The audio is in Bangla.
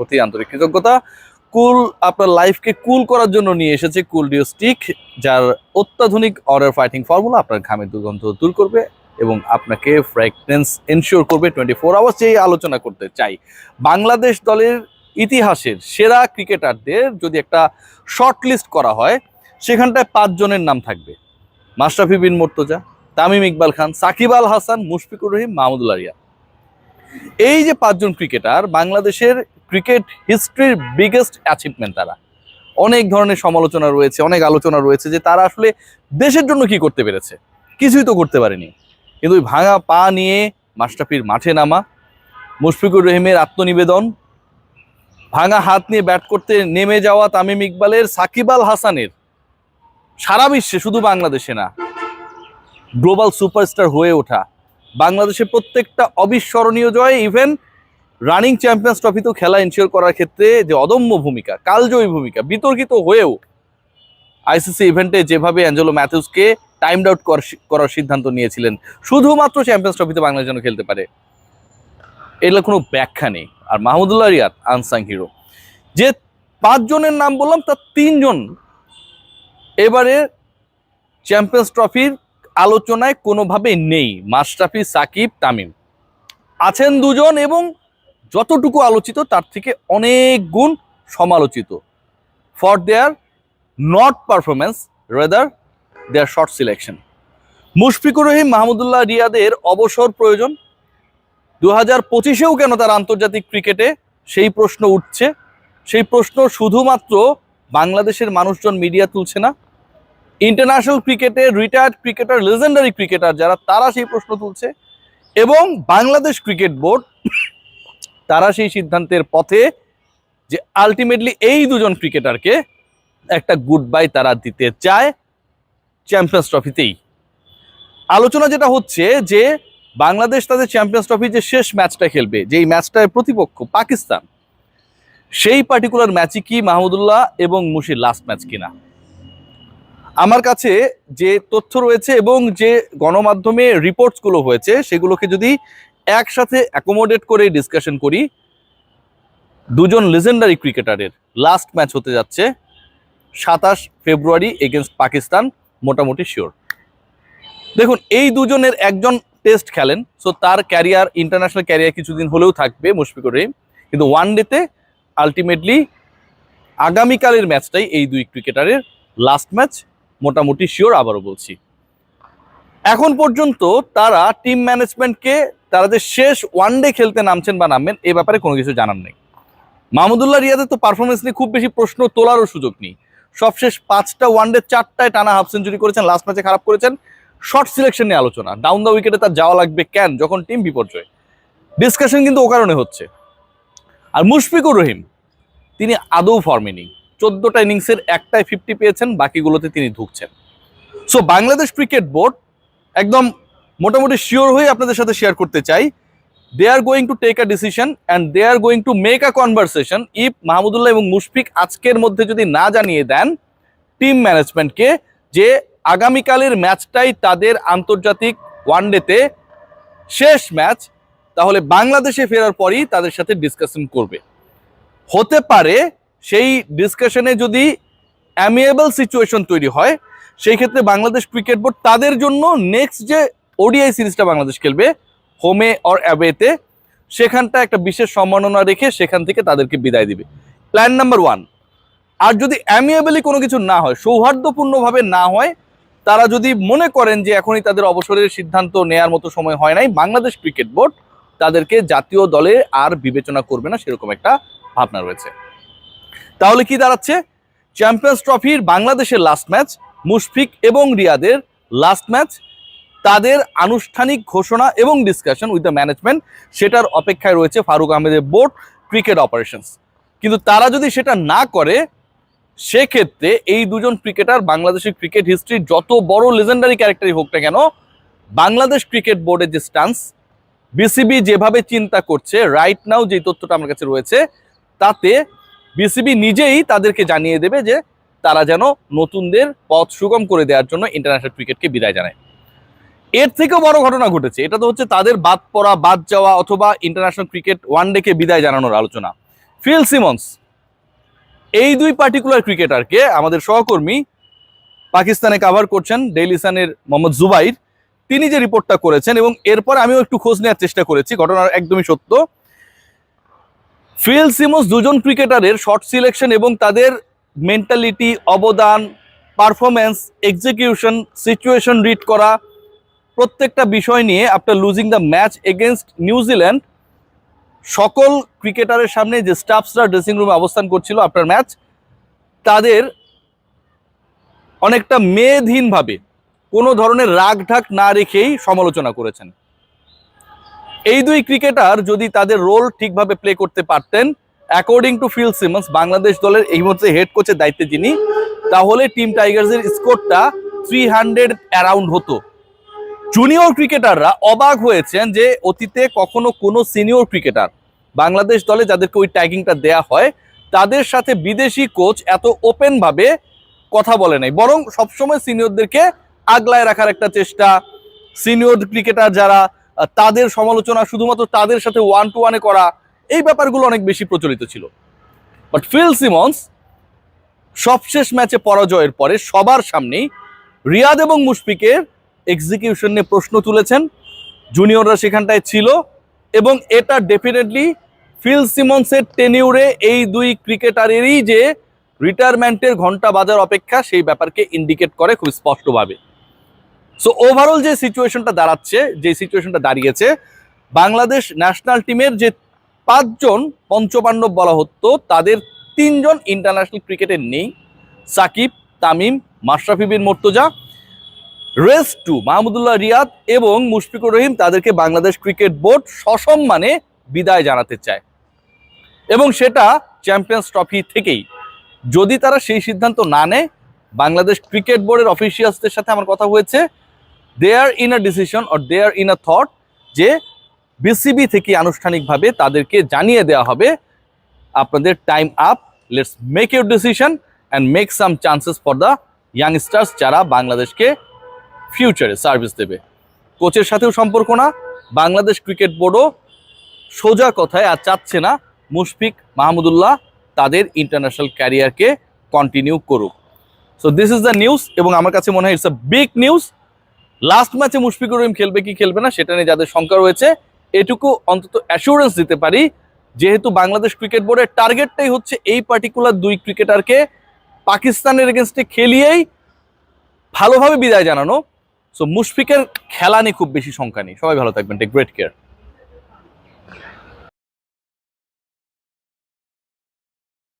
প্রতি আন্তরিক কৃতজ্ঞতা। কুল আপনার লাইফকে কুল করার জন্য নিয়ে এসেছে কুল ডিও স্টিক, যার অত্যাধুনিক অর্ডার ফাইটিং ফর্মুলা আপনার ঘামের দুর্গন্ধ দূর করবে এবং আপনাকে ফ্র্যাগনেন্স এনশিওর করবে 24 আওয়ার্স। এই আলোচনা করতে চাই বাংলাদেশ দলের ইতিহাসের সেরা ক্রিকেটারদের যদি একটা শর্ট লিস্ট করা হয়, সেখানটায় 5 জনের নাম থাকবে। মাশরাফি বিন মুর্তজা, তামিম ইকবাল খান, সাকিব আল হাসান, মুশফিকুর রহিম, মাহমুদুল্লাহ রিয়াদ। এই যে 5 জন ক্রিকেটার বাংলাদেশের ক্রিকেট হিস্ট্রির বিগেস্ট অ্যাচিভমেন্ট। তারা অনেক ধরনের সমালোচনা রয়েছে, অনেক আলোচনা রয়েছে যে তারা আসলে দেশের জন্য কি করতে পেরেছে, কিছুই তো করতে পারেনি। কিন্তু ওই ভাঙা পা নিয়ে মাশরাফির মাঠে নামা, মুশফিকুর রহিমের আত্মনিবেদন, ভাঙা হাত নিয়ে ব্যাট করতে নেমে যাওয়া তামিম ইকবালের, সাকিব আল হাসানের সারা বিশ্বে শুধু বাংলাদেশে না গ্লোবাল সুপারস্টার হয়ে ওঠা, বাংলাদেশের প্রত্যেকটা অবিস্মরণীয় জয়, ইভেন রানিং চ্যাম্পিয়ন্স ট্রফিতেও খেলা এনশিওর করার ক্ষেত্রে যে অদম্য ভূমিকা, কালজয়ী ভূমিকা, বিতর্কিত হয়েও আইসিসি ইভেন্টে যেভাবে অ্যাঞ্জেলো ম্যাথিউসকে টাইমড আউট করার সিদ্ধান্ত নিয়েছিলেন শুধুমাত্র চ্যাম্পিয়ন্স ট্রফিতে বাংলাদেশ যেন খেলতে পারে, এগুলো কোনো ব্যাখ্যা নেই। আর মাহমুদুল্লাহ রিয়াদ আনসাং হিরো। যে 5 জনের নাম বললাম তার 3 জন এবারে চ্যাম্পিয়ন্স ট্রফির আলোচনায় কোনোভাবেই নেই। মাশরাফি, সাকিব, তামিম আছেন 2 জন এবং যতটুকু আলোচিত তার থেকে অনেক গুণ সমালোচিত for their not performance, rather their shot selection. Mushfiqur Rahim, Mahmudullah রিয়াদের অবসর প্রয়োজন। 2025-এও কেন তার আন্তর্জাতিক ক্রিকেটে, সেই প্রশ্ন উঠছে। সেই প্রশ্ন শুধুমাত্র বাংলাদেশের মানুষজন, মিডিয়া তুলছে না, ইন্টারন্যাশনাল ক্রিকেটে রিটায়ার্ড ক্রিকেটার, লেজেন্ডারি ক্রিকেটার যারা, তারা সেই প্রশ্ন তুলছে। এবং বাংলাদেশ ক্রিকেট বোর্ড তারা সেই সিদ্ধান্তের পথে যে আলটিমেটলি এই 2 জন ক্রিকেটারকে একটা গুড বাই তারা দিতে চায় চ্যাম্পিয়ন্স ট্রফিতেই। আলোচনা যেটা হচ্ছে যে বাংলাদেশ তাদের চ্যাম্পিয়ন্স ট্রফি যে শেষ ম্যাচটা খেলবে, যেই ম্যাচটার প্রতিপক্ষ পাকিস্তান, সেই পার্টিকুলার ম্যাচই কি মাহমুদুল্লাহ এবং মুশির লাস্ট ম্যাচ কিনা। আমার কাছে যে তথ্য রয়েছে এবং যে গণমাধ্যমে রিপোর্টসগুলো হয়েছে, সেগুলোকে যদি একসাথে অ্যাকোমোডেট করে ডিসকাশন করি, 2 জন লেজেন্ডারি ক্রিকেটারের লাস্ট ম্যাচ হতে যাচ্ছে 27 ফেব্রুয়ারি এগেনস্ট পাকিস্তান, মোটামুটি শিওর। দেখুন, এই 2 জনের একজন টেস্ট খেলেন, সো তার ক্যারিয়ার, ইন্টারন্যাশনাল ক্যারিয়ার কিছুদিন হলেও থাকবে মুশফিকুর রহিম, কিন্তু ওয়ান ডেতে আলটিমেটলি আগামীকালের ম্যাচটাই এই 2 ক্রিকেটারের লাস্ট ম্যাচ, মোটামুটি শিওর। আবারও বলছি, এখন পর্যন্ত তারা টিম ম্যানেজমেন্টকে তারা যে শেষ ওয়ানডে খেলতে নামছেন বা নামবেন এ ব্যাপারে কোনো কিছু জানান নেই। মাহমুদুল্লাহ রিয়াদের তো পারফরমেন্স নিয়ে খুব বেশি প্রশ্ন তোলারও সুযোগ নেই। সবশেষ 5টা ওয়ানডে 4টায় টানা হাফ সেঞ্চুরি করেছেন, লাস্ট ম্যাচে খারাপ করেছেন। শর্ট সিলেকশন নিয়ে আলোচনা, ডাউন দ্য উইকেটে তার যাওয়া লাগবে কেন যখন টিম বিপর্যয়, ডিসকাশন কিন্তু ও কারণে হচ্ছে। আর মুশফিকুর রহিম, তিনি আদৌ ফর্মে নেই। 14টা ইনিংসের একটায় 50 পেয়েছেন, বাকিগুলোতে তিনি ঢুকছেন। সো বাংলাদেশ ক্রিকেট বোর্ড একদম মোটামুটি শিওর হয়ে আপনাদের সাথে শেয়ার করতে চাই, they are going to take a decision and they are going to make a conversation if Mahmudullah এবং মুশফিক আজকের মধ্যে যদি না জানিয়ে দেন টিম ম্যানেজমেন্টকে যে আগামীকালের ম্যাচটাই তাদের আন্তর্জাতিক ওয়ানডেতে শেষ ম্যাচ, তাহলে বাংলাদেশে ফেরার পরই তাদের সাথে ডিসকাশন করবে। হতে পারে সেই ডিসকাশনে যদি অ্যামিয়েবল সিচুয়েশন তৈরি হয়, সেই ক্ষেত্রে বাংলাদেশ ক্রিকেট বোর্ড তাদের জন্য নেক্সট যে ওডিআই সিরিজটা বাংলাদেশ খেলবে হোমে অর অ্যাওয়েতে, সেখানটা একটা বিশেষ সম্মাননা রেখে সেখান থেকে তাদেরকে বিদায় দিবে, প্ল্যান নাম্বার 1। আর যদি অ্যামিয়েবলি কোনো কিছু না হয়, সৌহার্দ্যপূর্ণভাবে না হয়, তারা যদি মনে করেন যে এখনই তাদের অবসরের সিদ্ধান্ত নেয়ার মতো সময় হয় নাই, বাংলাদেশ ক্রিকেট বোর্ড তাদেরকে জাতীয় দলে আর বিবেচনা করবে না, সেরকম একটা ভাবনা রয়েছে। তাহলে কি দাঁড়াচ্ছে, চ্যাম্পিয়ন্স ট্রফির বাংলাদেশের লাস্ট ম্যাচ, মুশফিক এবং রিয়াদের লাস্ট ম্যাচ, তাদের আনুষ্ঠানিক ঘোষণা এবং ডিসকাশন উইথ দ্য ম্যানেজমেন্ট, সেটার অপেক্ষায় রয়েছে ফারুক আহমেদের বোর্ড ক্রিকেট অপারেশনস। কিন্তু তারা যদি সেটা না করে, সেক্ষেত্রে এই 2 জন ক্রিকেটার বাংলাদেশের ক্রিকেট হিস্ট্রির যত বড় লেজেন্ডারি ক্যারেক্টারই হোক না কেন, বাংলাদেশ ক্রিকেট বোর্ডের যে স্ট্যান্স, বিসিবি যেভাবে চিন্তা করছে রাইট নাও, যে তথ্যটা আমার কাছে রয়েছে, তাতে বিসিবি নিজেই তাদেরকে জানিয়ে দেবে যে তারা যেন নতুনদের পথ সুগম করে দেওয়ার জন্য ইন্টারন্যাশনাল ক্রিকেটকে বিদায় জানায়। এর থেকেও বড় ঘটনা ঘটেছে, এটা তো হচ্ছে তাদের বাদ পড়া, বাদ যাওয়া অথবা ইন্টারন্যাশনাল ক্রিকেট ওয়ানডেকে বিদায় জানানোর আলোচনা। ফিল সিমন্স, এই দুই পার্টিকুলার ক্রিকেটারকে আমাদের সহকর্মী পাকিস্তানে কাভার করছেন ডেইলি সানের মোহাম্মদ জুবাইর, তিনি যে রিপোর্টটা করেছেন এবং এরপর আমিও একটু খোঁজ নেওয়ার চেষ্টা করেছি, ঘটনা একদমই সত্য। ফিল সিমন্স দুজন ক্রিকেটারের শর্ট সিলেকশন এবং তাদের মেন্টালিটি, অবদান, পারফরমেন্স, এক্সিকিউশন, সিচুয়েশন রিড করা, প্রত্যেকটা বিষয় নিয়ে after losing the match against New Zealand সকল ক্রিকেটারের সামনে যে স্টাফসরা ড্রেসিং রুমে অবস্থান করছিল আফটার ম্যাচ, তাদের অনেকটা মেধহীনভাবে কোনো ধরনের রাগ ঢাক না রেখেই সমালোচনা করেছেন। এই দুই ক্রিকেটার যদি তাদের রোল ঠিকভাবে প্লে করতে পারতেন, according to Phil Simmons, Bangladesh দলের এই মুহূর্তে হেড কোচের দায়িত্বে যিনি, তাহলে টিম টাইগার্সের স্কোরটা 300 অ্যারাউন্ড হতো। জুনিয়র ক্রিকেটাররা অবাক হয়েছেন যে অতীতে কখনো কোনো সিনিয়র ক্রিকেটার বাংলাদেশ দলে যাদেরকে ওই ট্যাগিংটা দেয়া হয়, তাদের সাথে বিদেশি কোচ এত ওপেনভাবে কথা বলে নাই, বরং সবসময় সিনিয়রদেরকে আগলায় রাখার একটা চেষ্টা, সিনিয়র ক্রিকেটার যারা তাদের সমালোচনা শুধুমাত্র তাদের সাথে ওয়ান টু ওয়ানে করা, এই ব্যাপারগুলো অনেক বেশি প্রচলিত ছিল। বাট ফিল সিমন্স সবশেষ ম্যাচে পরাজয়ের পরে সবার সামনেই রিয়াদ এবং মুশফিকের এক্সিকিউশন নিয়ে প্রশ্ন তুলেছেন, জুনিয়ররা সেখানটায় ছিল, এবং এটা ডেফিনেটলি ফিল সিমন্সের টেনিউরে এই দুই ক্রিকেটারেরই যে রিটায়ারমেন্টের ঘন্টা বাজার অপেক্ষা, সেই ব্যাপারকে ইন্ডিকেট করে খুব স্পষ্টভাবে। সো ওভারঅল যে সিচুয়েশনটা দাঁড়াচ্ছে, যে সিচুয়েশনটা দাঁড়িয়েছে, বাংলাদেশ ন্যাশনাল টিমের যে 5 জন পঞ্চপাণ্ডব বলা হতো, তাদের 3 জন ইন্টারন্যাশনাল ক্রিকেটে নেই, সাকিব, তামিম, মাশরাফি বিন মুর্তজা। রেস্ট 2 মাহমুদুল্লাহ রিয়াদ এবং মুশফিকুর রহিম, তাদেরকে বাংলাদেশ ক্রিকেট বোর্ড সসম্মানে বিদায় জানাতে চায়, এবং সেটা চ্যাম্পিয়ন্স ট্রফি থেকেই। যদি তারা সেই সিদ্ধান্ত না নেয়, বাংলাদেশ ক্রিকেট বোর্ডের অফিসিয়ালসদের সাথে আমার কথা হয়েছে, they are in a decision or they are in a thought যে বিসিবি থেকে আনুষ্ঠানিকভাবে তাদেরকে জানিয়ে দেওয়া হবে, আপনাদের time up, let's make your decision and make some chances for the youngsters যারা বাংলাদেশকে ফিউচারে সার্ভিস দেবে। কোচের সাথেও সম্পর্ক না, বাংলাদেশ ক্রিকেট বোর্ডও সোজা কথায় আর চাচ্ছে না মুশফিক, মাহমুদুল্লাহ তাদের ইন্টারন্যাশনাল ক্যারিয়ারকে কন্টিনিউ করুক। So this is the news, এবং আমার কাছে মনে হয় it's a big news. Last ম্যাচে মুশফিকুর রহিম খেলবে কি খেলবে না সেটা নিয়ে যাদের শঙ্কা রয়েছে, এটুকু অন্তত অ্যাসুরেন্স দিতে পারি, যেহেতু বাংলাদেশ ক্রিকেট বোর্ডের টার্গেটটাই হচ্ছে এই পার্টিকুলার দুই ক্রিকেটারকে পাকিস্তানের এগেনস্টে খেলিয়েই ভালোভাবে বিদায় জানানো। সো মুশফিকের খেলা নিয়ে খুব বেশি শঙ্কা নেই। সবাই ভালো থাকবেন, টেক গ্রেট কেয়ার।